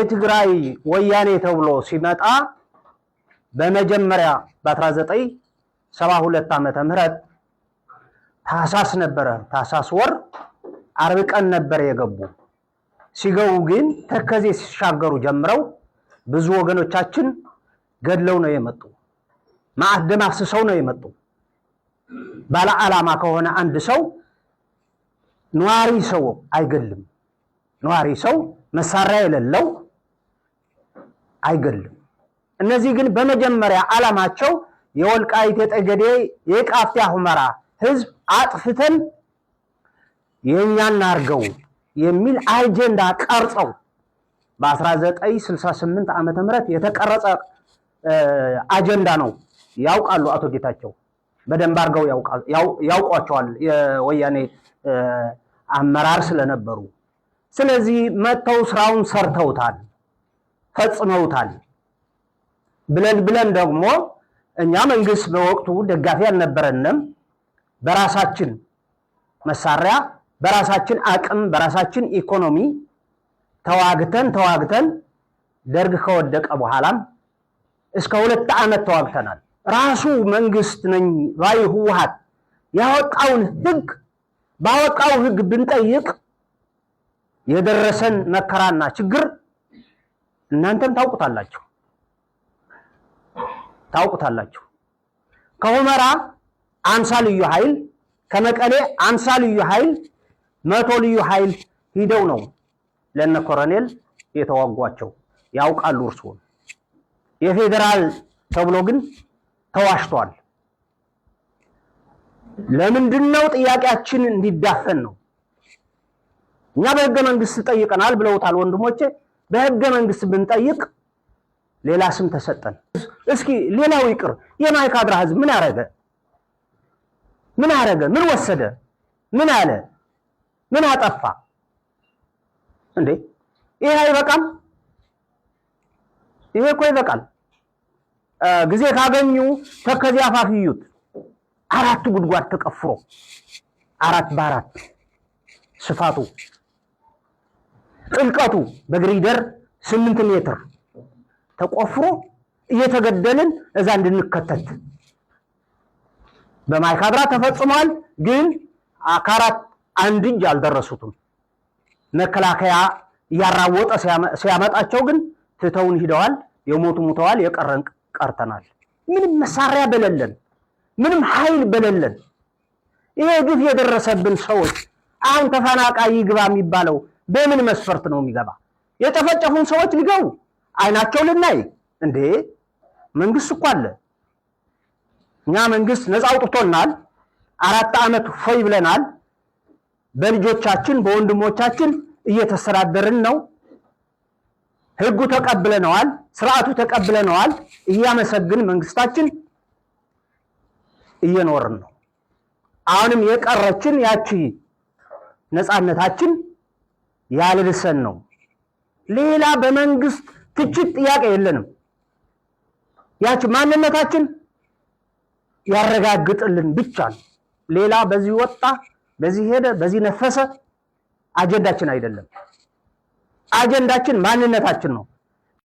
የትግራይ ወያኔ ተብሎ ሲመጣ በመጀመሪያ በ1972 ዓመተ ምህረት ታህሳስ ነበረ። ታህሳስ ወር አርብ ቀን ነበር የገቡ። ሲገቡ ግን ተከዜ ሲሻገሩ ጀምረው ብዙ ወገኖቻችን ገድለው ነው የመጡ። ማዕደም አፍስሰው ነው የመጡ። ባለ ዓላማ ከሆነ አንድ ሰው ነዋሪ ሰው አይገልም። ነዋሪ ሰው መሳሪያ የሌለው አይገልም። እነዚህ ግን በመጀመሪያ ዓላማቸው የወልቃይት የጠገዴ የቃፍታ ሁመራ ህዝብ አጥፍተን የኛን አርገው የሚል አጀንዳ ቀርጸው በ1968 ዓመተ ምህረት የተቀረጸ አጀንዳ ነው። ያውቃሉ አቶ ጌታቸው በደንብ አርገው ያውቋቸዋል የወያኔ አመራር ስለነበሩ። ስለዚህ መተው ስራውን ሰርተውታል፣ ፈጽመውታል። ብለን ደግሞ እኛ መንግስት በወቅቱ ደጋፊ አልነበረንም። በራሳችን መሳሪያ፣ በራሳችን አቅም፣ በራሳችን ኢኮኖሚ ተዋግተን ደርግ ከወደቀ በኋላም እስከ 2 ዓመት ተዋግተናል። ራሱ መንግስት ነኝ ባይ ህወሓት ያወጣውን ህግ ባወጣው ህግ ብንጠይቅ የደረሰን መከራና ችግር እናንተም ታውቁታላችሁ። ከሁመራ 50 ልዩ ኃይል፣ ከመቀሌ 50 ልዩ ኃይል፣ 100 ልዩ ኃይል ሂደው ነው ለነ ኮሎኔል የተዋጓቸው። ያውቃሉ እርስዎ። የፌደራል ተብሎ ግን ተዋሽቷል። ለምንድነው? ጥያቄያችን እንዲዳፈን ነው። እኛ በህገ መንግስት ጠይቀናል ብለውታል ወንድሞቼ። በህገ መንግስት ብንጠይቅ ሌላ ስም ተሰጠን። እስኪ ሌላው ይቅር፣ የማይካድራ ህዝብ ምን አረገ? ምን ወሰደ? ምን አለ? ምን አጠፋ እንዴ? ይሄ አይበቃም? ይሄ እኮ ይበቃል። ጊዜ ካገኙ ተከዜ አፋፍዩት። 4 ጉድጓድ ተቀፍሮ 4 በ4 ስፋቱ ጥልቀቱ በግሪደር 8 ሜትር ተቆፍሮ እየተገደልን እዛ እንድንከተት በማይካድራ ተፈጽሟል። ግን አካራት አንድ እጅ አልደረሱትም። መከላከያ ያራወጠ ሲያመጣቸው ግን ትተውን ሂደዋል። የሞቱ ሞተዋል፣ የቀረን ቀርተናል። ምንም መሳሪያ በሌለን፣ ምንም ኃይል በሌለን ይሄ ግፍ የደረሰብን ሰዎች አሁን ተፈናቃይ ይግባ የሚባለው በምን መስፈርት ነው የሚገባ? የጨፈጨፉን ሰዎች ሊገቡ አይናቸው ልናይ እንዴ? መንግስት እኮ አለ። እኛ መንግስት ነፃ አውጥቶናል። 4 ዓመት ፎይ ብለናል። በልጆቻችን በወንድሞቻችን እየተስተዳደርን ነው። ህጉ ተቀብለነዋል፣ ስርዓቱ ተቀብለነዋል። እያመሰግን መንግስታችን እየኖርን ነው። አሁንም የቀረችን ያቺ ነፃነታችን ያልልሰን ነው። ሌላ በመንግስት ትችት ጥያቄ የለንም። ያቺ ማንነታችን ያረጋግጥልን ብቻ ነው። ሌላ በዚህ ወጣ፣ በዚህ ሄደ፣ በዚህ ነፈሰ አጀንዳችን አይደለም። አጀንዳችን ማንነታችን ነው።